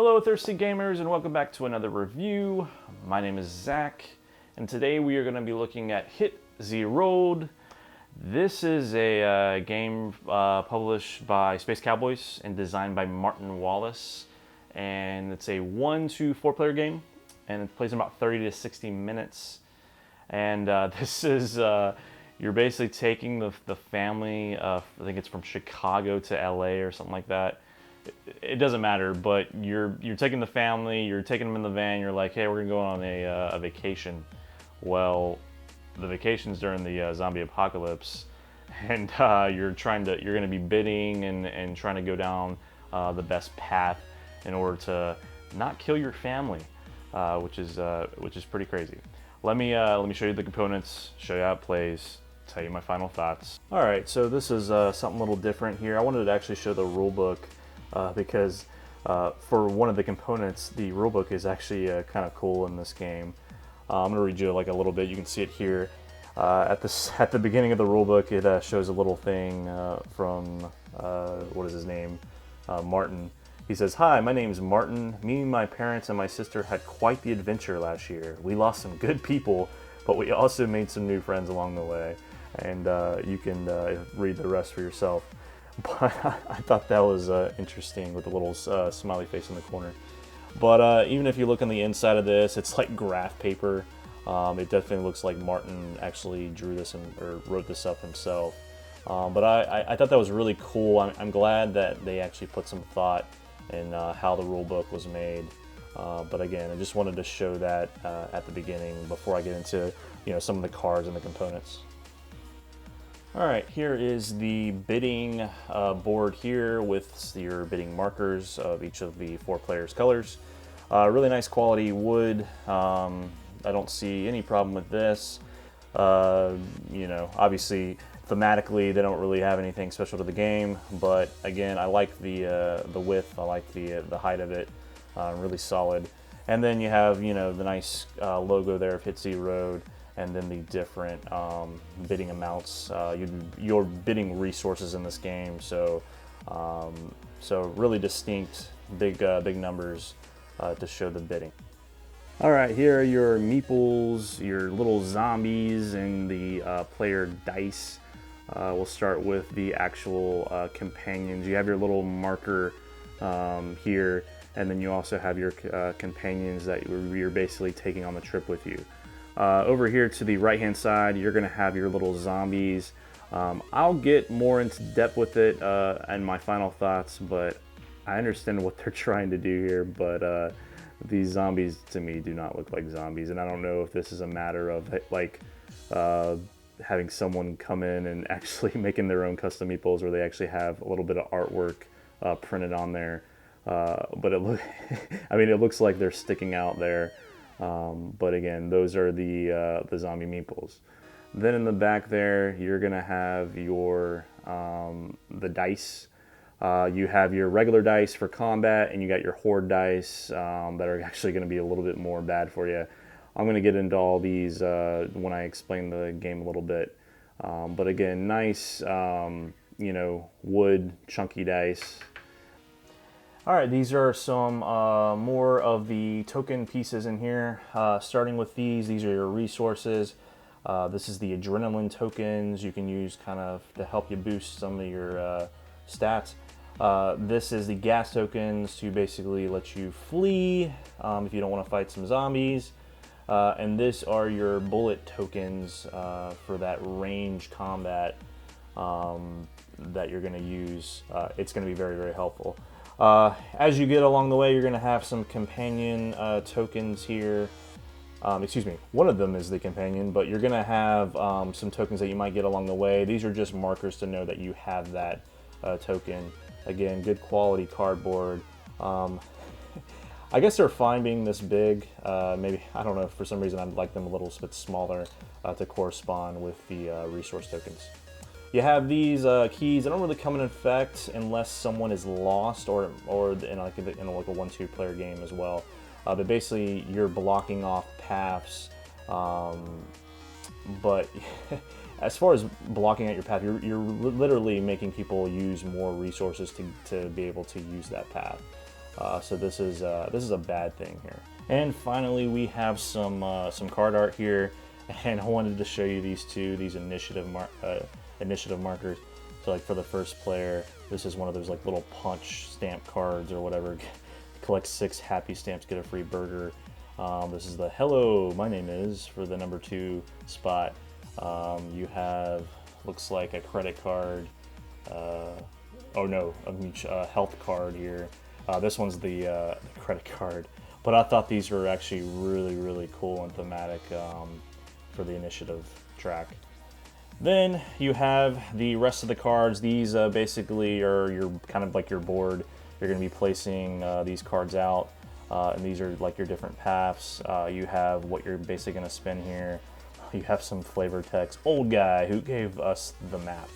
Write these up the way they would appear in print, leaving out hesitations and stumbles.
Hello Thirsty Gamers and welcome back to another review. My name is Zack and today we are going to be looking at Hit the Road. This is a game published by Space Cowboys and designed by Martin Wallace, and it's a 1 to 4 player game and it plays in about 30 to 60 minutes. And this is you're basically taking the family, I think it's from Chicago to LA or something like that. It doesn't matter, but you're taking the family, you're taking them in the van, you're like, hey, we're gonna go on a vacation. Well, the vacation's during the zombie apocalypse, and you're gonna be bidding and trying to go down the best path in order to not kill your family, which is pretty crazy. Let me show you the components, show you how it plays, tell you my final thoughts. All right, so this is something a little different here. I wanted to actually show the rule book. Because for one of the components, the rulebook is actually kind of cool in this game. I'm going to read you like a little bit. You can see it here. At the beginning of the rulebook, it shows a little thing from, what is his name? Martin. He says, "Hi, my name's Martin. Me, my parents, and my sister had quite the adventure last year. We lost some good people, but we also made some new friends along the way." And you can read the rest for yourself. But I thought that was interesting with the little smiley face in the corner. But even if you look on the inside of this, it's like graph paper. It definitely looks like Martin actually drew this or wrote this up himself. But I thought that was really cool. I'm glad that they actually put some thought in how the rule book was made. But again, I just wanted to show that at the beginning before I get into some of the cards and the components. All right, here is the bidding board here with your bidding markers of each of the 4 players' colors. Really nice quality wood. I don't see any problem with this. Obviously thematically they don't really have anything special to the game, but again, I like the width. I like the height of it. Really solid. And then you have the nice logo there of Hit the Road. And then the different bidding amounts, your bidding resources in this game. So, really distinct, big numbers to show the bidding. All right, here are your meeples, your little zombies, and the player dice. We'll start with the actual companions. You have your little marker here, and then you also have your companions that you're basically taking on the trip with you. Over here to the right hand side, you're going to have your little zombies. I'll get more into depth with it and my final thoughts, but I understand what they're trying to do here, but these zombies to me do not look like zombies, and I don't know if this is a matter of like having someone come in and actually making their own custom meeples, or they actually have a little bit of artwork printed on there, but it looks like they're sticking out there. But again, those are the zombie meeples. Then in the back there, you're gonna have your the dice. You have your regular dice for combat, and you got your horde dice that are actually gonna be a little bit more bad for you. I'm gonna get into all these when I explain the game a little bit. But again, nice, wood chunky dice. All right, these are some more of the token pieces in here. Starting with these are your resources. This is the adrenaline tokens you can use kind of to help you boost some of your stats. This is the gas tokens to basically let you flee if you don't want to fight some zombies. And this are your bullet tokens for that range combat that you're going to use. It's going to be very, very helpful. As you get along the way, you're going to have some companion tokens here. One of them is the companion, but you're going to have some tokens that you might get along the way. These are just markers to know that you have that token. Again, good quality cardboard. I guess they're fine being this big. Maybe, I don't know, for some reason I'd like them a little bit smaller to correspond with the resource tokens. You have these keys. They don't really come in effect unless someone is lost or in like a 1-2 player game as well. But basically, you're blocking off paths. But as far as blocking out your path, you're literally making people use more resources to be able to use that path. So this is a bad thing here. And finally, we have some card art here, and I wanted to show you these initiative markers. So like for the first player, this is one of those like little punch stamp cards or whatever. Collect 6 happy stamps, get a free burger. This is the hello, my name is for the number 2 spot. You have, looks like a credit card. Oh no, a health card here. This one's the credit card. But I thought these were actually really cool and thematic for the initiative track. Then you have the rest of the cards. These basically are your kind of like your board. You're going to be placing these cards out, and these are like your different paths. You have what you're basically going to spin here. You have some flavor text. Old guy who gave us the map.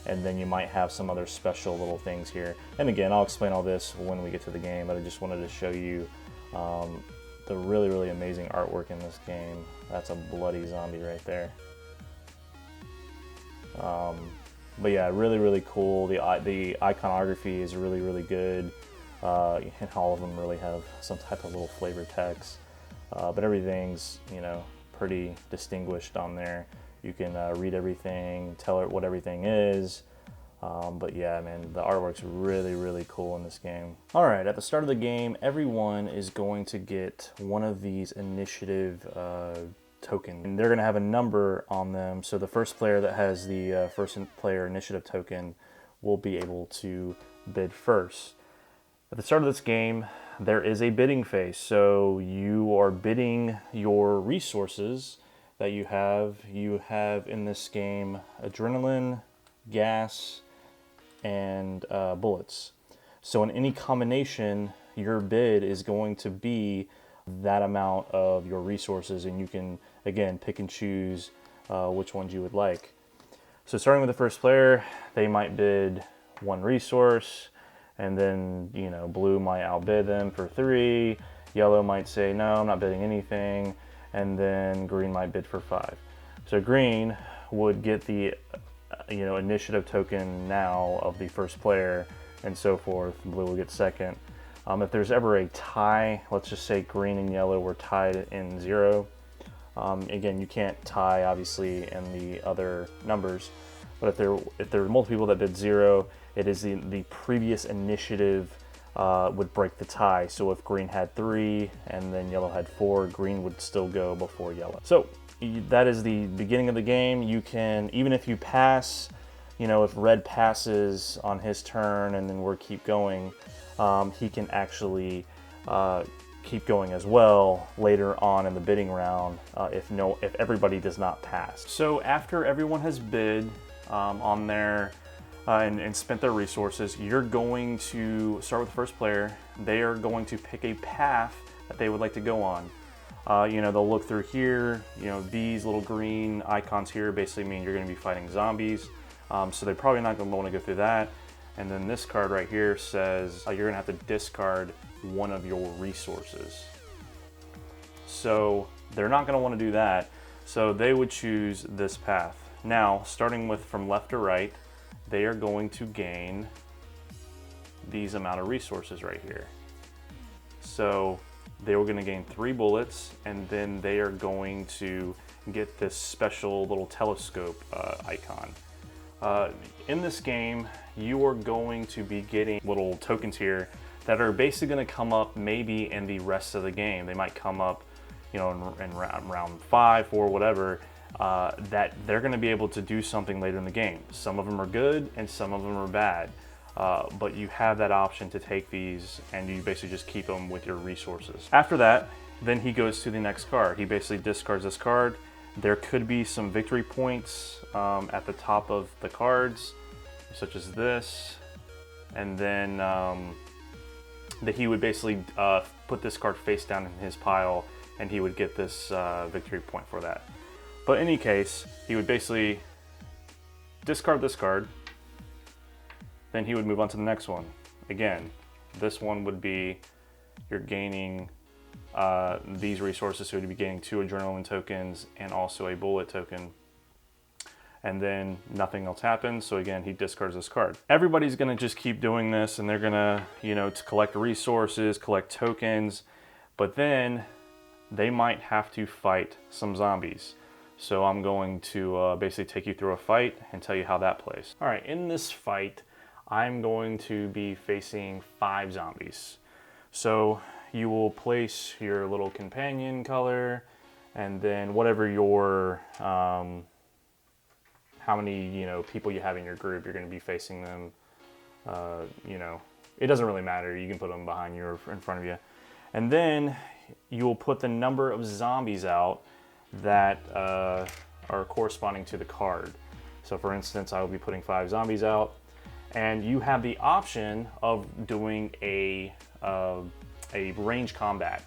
And then you might have some other special little things here. And again, I'll explain all this when we get to the game, but I just wanted to show you the really amazing artwork in this game. That's a bloody zombie right there. But yeah, really cool. The iconography is really good, and all of them really have some type of little flavor text. But everything's, you know, pretty distinguished on there. You can read everything, tell it what everything is. But yeah, man, the artwork's really cool in this game. All right, at the start of the game, everyone is going to get one of these initiative token. And they're going to have a number on them, so the first player that has the first player initiative token will be able to bid first. At the start of this game, there is a bidding phase, so you are bidding your resources that you have. You have in this game adrenaline, gas, and bullets. So in any combination, your bid is going to be that amount of your resources, and you can again pick and choose which ones you would like. So starting with the first player, they might bid 1 resource, and then, you know, blue might outbid them for 3, yellow might say no, I'm not bidding anything, and then green might bid for 5. So green would get the initiative token now of the first player, and so forth. Blue will get second. If there's ever a tie, let's just say green and yellow were tied in 0. Again, you can't tie obviously in the other numbers, but if there are multiple people that bid 0, it is the previous initiative would break the tie. So if green had 3 and then yellow had 4, green would still go before yellow. So that is the beginning of the game. You can, even if you pass, you know, if red passes on his turn and then we're keep going, he can actually keep going as well later on in the bidding round if everybody does not pass. So after everyone has bid on their and spent their resources, you're going to start with the first player. They are going to pick a path that they would like to go on. They'll look through here. These little green icons here basically mean you're going to be fighting zombies. So they're probably not going to want to go through that. And then this card right here says you're going to have to discard one of your resources. So they're not going to want to do that. So they would choose this path. Now, starting from left to right, they are going to gain these amount of resources right here. So they were going to gain 3 bullets, and then they are going to get this special little telescope icon. In this game, you are going to be getting little tokens here that are basically going to come up maybe in the rest of the game. They might come up, in round 5, 4, whatever, that they're going to be able to do something later in the game. Some of them are good and some of them are bad. But you have that option to take these and you basically just keep them with your resources. After that, then he goes to the next card. He basically discards this card. There could be some victory points at the top of the cards, such as this. And then that he would basically put this card face down in his pile and he would get this victory point for that. But in any case, he would basically discard this card. Then he would move on to the next one. Again, this one would be you're gaining these resources, so you'd be gaining 2 adrenaline tokens and also a bullet token. and then nothing else happens. So again, he discards this card. Everybody's gonna just keep doing this, and they're gonna, you know, to collect resources, collect tokens, but then they might have to fight some zombies. So I'm going to basically take you through a fight and tell you how that plays. All right, in this fight, I'm going to be facing 5 zombies. So you will place your little companion color, and then whatever your, how many, you know, people you have in your group, you're going to be facing them. You know, it doesn't really matter. You can put them behind you or in front of you. And then you will put the number of zombies out that are corresponding to the card. So for instance, I will be putting 5 zombies out, and you have the option of doing a range combat.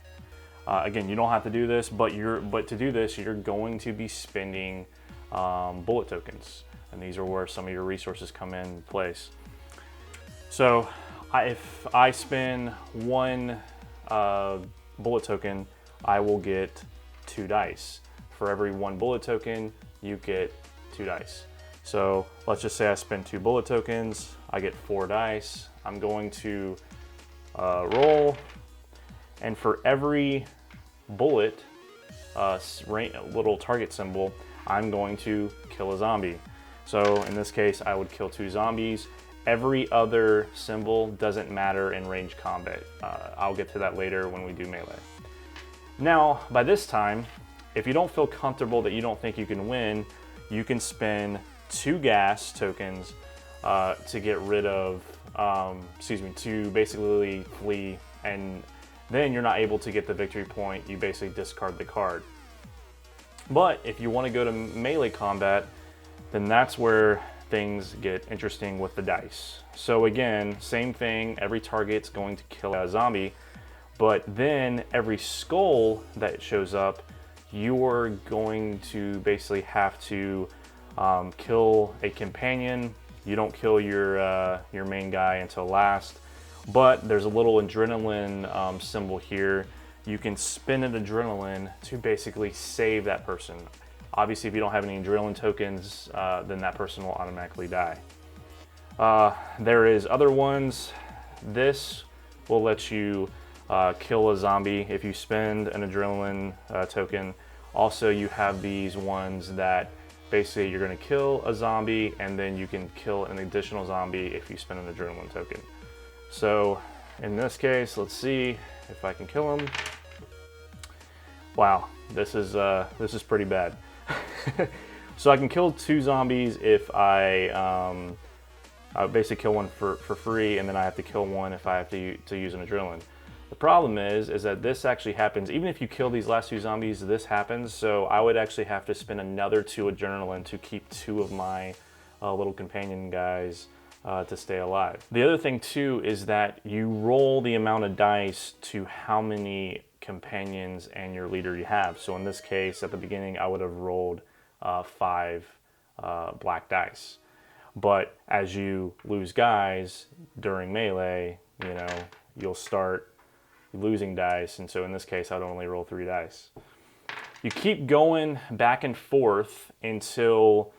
Again, you don't have to do this, but to do this, you're going to be spending bullet tokens, and these are where some of your resources come in place. So if I spend 1 bullet token, I will get 2 dice. For every 1 bullet token, you get 2 dice. So let's just say I spend 2 bullet tokens, I get 4 dice. I'm going to roll, and for every bullet, little target symbol, I'm going to kill a zombie. So in this case, I would kill 2 zombies. Every other symbol doesn't matter in range combat. I'll get to that later when we do melee. Now, by this time, if you don't feel comfortable that you don't think you can win, you can spend 2 gas tokens to get rid of, to basically flee, and then you're not able to get the victory point. You basically discard the card. But if you want to go to melee combat, then that's where things get interesting with the dice. So again, same thing, every target's going to kill a zombie, but then every skull that shows up, you're going to basically have to kill a companion. You don't kill your main guy until last, but there's a little adrenaline symbol here. You can spend an adrenaline to basically save that person. Obviously, if you don't have any adrenaline tokens, then that person will automatically die. There is other ones. This will let you kill a zombie if you spend an adrenaline token. Also, you have these ones that basically you're going to kill a zombie, and then you can kill an additional zombie if you spend an adrenaline token. So in this case, let's see if I can kill him. Wow, this is pretty bad. So I can kill 2 zombies if I basically kill one for free, and then I have to kill one if I have to use an adrenaline. The problem is that this actually happens, even if you kill these last 2 zombies, this happens, so I would actually have to spend another 2 adrenaline to keep 2 of my little companion guys to stay alive. The other thing too is that you roll the amount of dice to how many companions and your leader you have. So in this case, at the beginning, I would have rolled 5 black dice. But as you lose guys during melee, you know, you'll start losing dice, and so in this case, I'd only roll 3 dice. You keep going back and forth until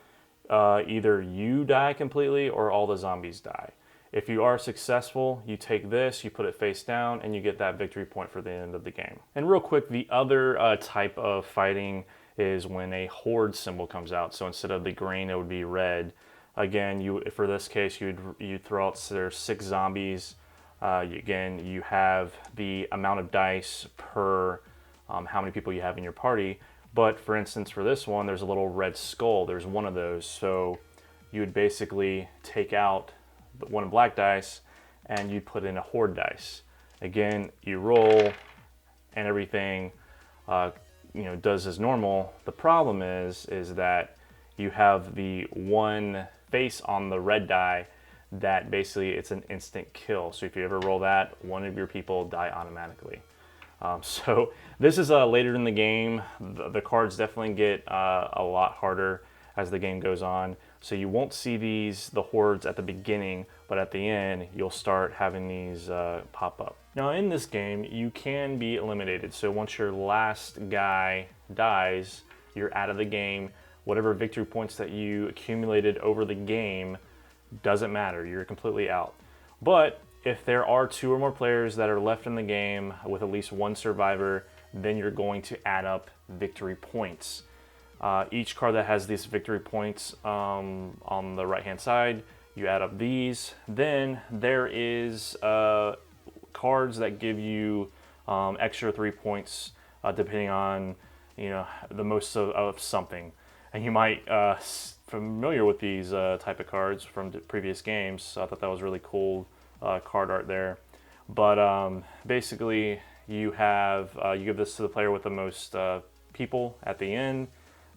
either you die completely or all the zombies die. If you are successful, you take this, you put it face down, and you get that victory point for the end of the game. And real quick, the other type of fighting is when a horde symbol comes out. So instead of the green, it would be red. Again, for this case, you'd throw out, there's 6 zombies. Again, you have the amount of dice per how many people you have in your party. But for instance, for this one, there's a little red skull. There's one of those. So you would basically take out one black dice and you put in a horde dice. Again, you roll and everything does as normal. The problem is that you have the one face on the red die that basically it's an instant kill. So if you ever roll that, one of your people die automatically. So this is later in the game. The cards definitely get a lot harder as the game goes on. So you won't see the hordes at the beginning, but at the end, you'll start having these pop up. Now in this game, you can be eliminated. So once your last guy dies, you're out of the game. whatever victory points that you accumulated over the game doesn't matter. You're completely out. But if there are 2 or more players that are left in the game with at least 1 survivor, then you're going to add up victory points. Each card that has these victory points on the right hand side, you add up these. Then there is cards that give you extra 3 points depending on the most of something. And you might familiar with these type of cards from previous games. So I thought that was really cool card art there. But basically, you give this to the player with the most people at the end,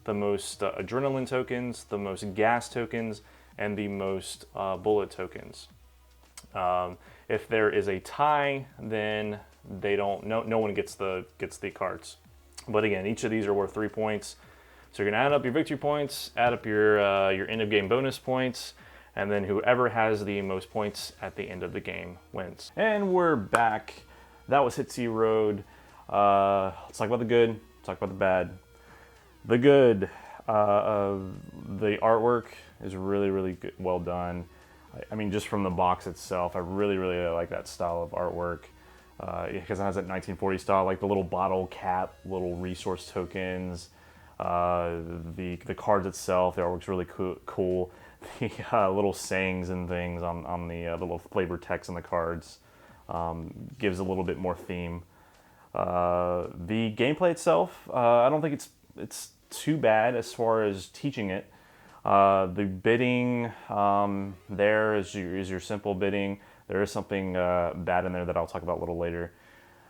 the most adrenaline tokens, the most gas tokens, and the most bullet tokens. If there is a tie, then no one gets the cards. But again, each of these are worth 3 points. So you're gonna add up your victory points, add up your end of game bonus points, and then whoever has the most points at the end of the game wins. And we're back. That was Hit Z Road. Let's talk about the good. Let's talk about the bad. The good. The artwork is really, really good, well done. I mean, just from the box itself, I really, really like that style of artwork. Because it has that 1940 style, like the little bottle cap, little resource tokens, the cards itself. The artwork's really cool. The little sayings and things on the little flavor text on the cards gives a little bit more theme. The gameplay itself, I don't think it's too bad as far as teaching it. The bidding there is your simple bidding. There is something bad in there that I'll talk about a little later.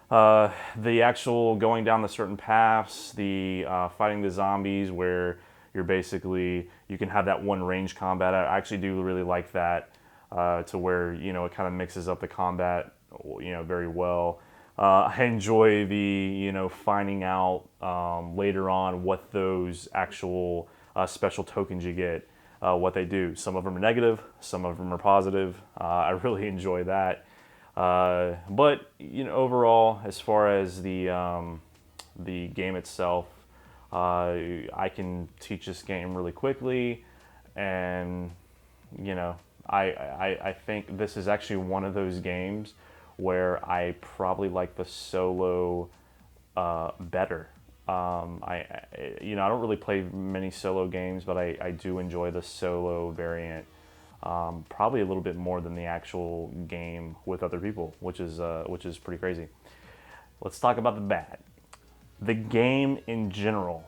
The actual going down the certain paths, the fighting the zombies where you can have that one range combat. I actually do really like that to where, it kind of mixes up the combat, very well. I enjoy the, finding out later on what those actual special tokens you get, what they do. Some of them are negative, some of them are positive. I really enjoy that. But overall, as far as the game itself, I can teach this game really quickly, and I think this is actually one of those games where I probably like the solo better. I don't really play many solo games, but I do enjoy the solo variant probably a little bit more than the actual game with other people, which is pretty crazy. Let's talk about the bad. The game in general,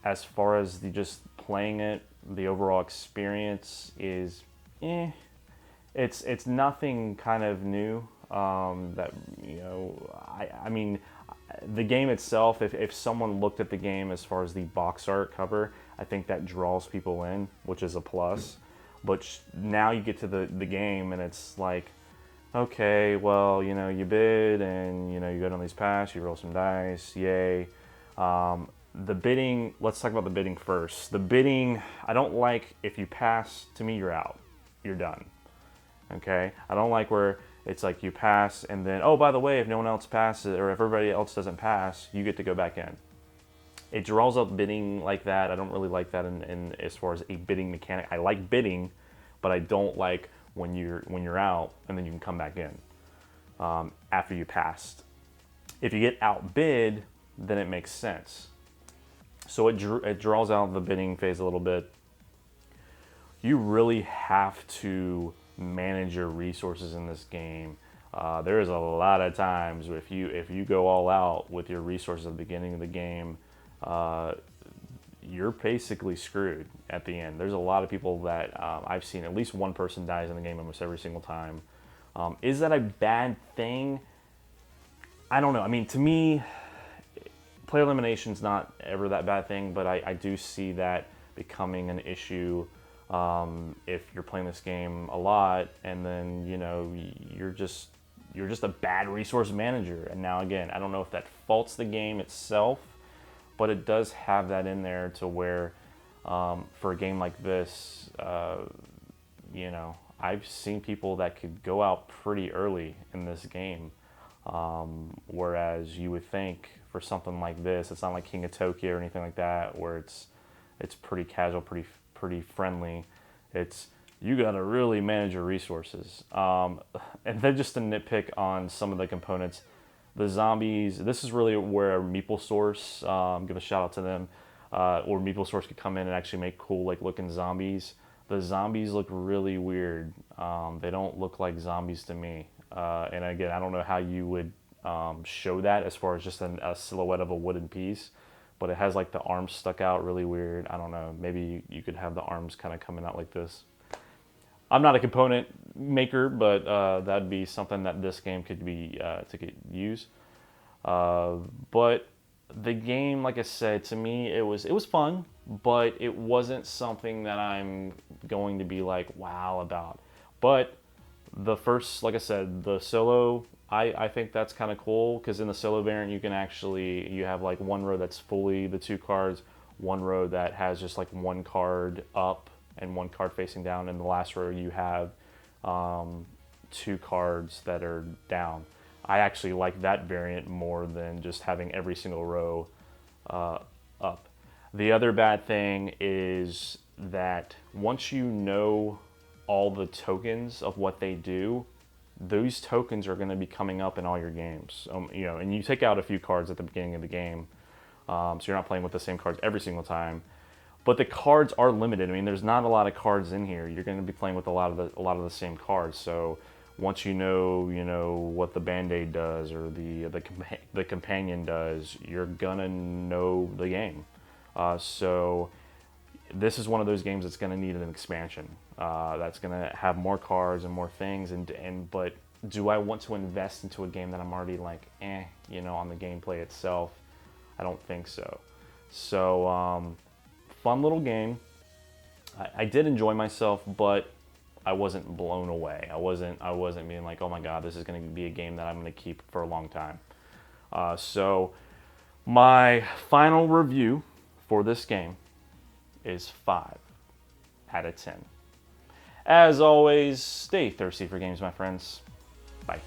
as far as just playing it, the overall experience is it's nothing kind of new. I mean, the game itself, if someone looked at the game as far as the box art cover, I think that draws people in, which is a plus. But now you get to the game and it's like, okay, well, you bid and, you go down these paths, you roll some dice, yay. The bidding, let's talk about the bidding first. The bidding, I don't like, if you pass, to me, you're out. You're done. Okay? I don't like where it's like you pass and then, oh, by the way, if no one else passes or if everybody else doesn't pass, you get to go back in. It draws up bidding like that. I don't really like that in as far as a bidding mechanic. I like bidding, but I don't like when you're out and then you can come back in after you passed. If you get outbid, then it makes sense. So it draws out the bidding phase a little bit. You really have to manage your resources in this game. There is a lot of times if you go all out with your resources at the beginning of the game, you're basically screwed at the end. There's a lot of people that I've seen, at least one person dies in the game almost every single time. Is that a bad thing? I don't know. I mean, to me, player elimination's not ever that bad thing, but I do see that becoming an issue if you're playing this game a lot, and then you're just a bad resource manager. And now again, I don't know if that faults the game itself, but it does have that in there to where for a game like this, I've seen people that could go out pretty early in this game, whereas you would think for something like this, it's not like King of Tokyo or anything like that, where it's It's pretty casual, pretty friendly. It's you got to really manage your resources. And then just to nitpick on some of the components, the zombies. This is really where Meeple Source, give a shout out to them, or Meeple Source could come in and actually make cool like looking zombies. The zombies look really weird. They don't look like zombies to me. And again, I don't know how you would show that as far as just a silhouette of a wooden piece, but it has like the arms stuck out really weird. I don't know. Maybe you could have the arms kind of coming out like this. I'm not a component maker, but that'd be something that this game could be to use. But the game, like I said, to me it was fun, but it wasn't something that I'm going to be like wow about. But the first, like I said, the solo, I think that's kind of cool because in the solo variant you can actually you have like one row that's fully the 2 cards, one row that has just like 1 card up and 1 card facing down, and the last row you have 2 cards that are down. I actually like that variant more than just having every single row up. The other bad thing is that once you know all the tokens of what they do, those tokens are going to be coming up in all your games. You know, and you take out a few cards at the beginning of the game, so you're not playing with the same cards every single time. But the cards are limited. I mean, there's not a lot of cards in here. You're going to be playing with a lot of the same cards. So once you know what the Band-Aid does or the companion does, you're gonna know the game. So this is one of those games that's going to need an expansion. That's going to have more cards and more things. But do I want to invest into a game that I'm already like, on the gameplay itself? I don't think so. So fun little game. I did enjoy myself, but I wasn't blown away. I wasn't being like, oh my god, this is going to be a game that I'm going to keep for a long time. So my final review for this game is 5 out of 10. As always, stay thirsty for games, my friends. Bye.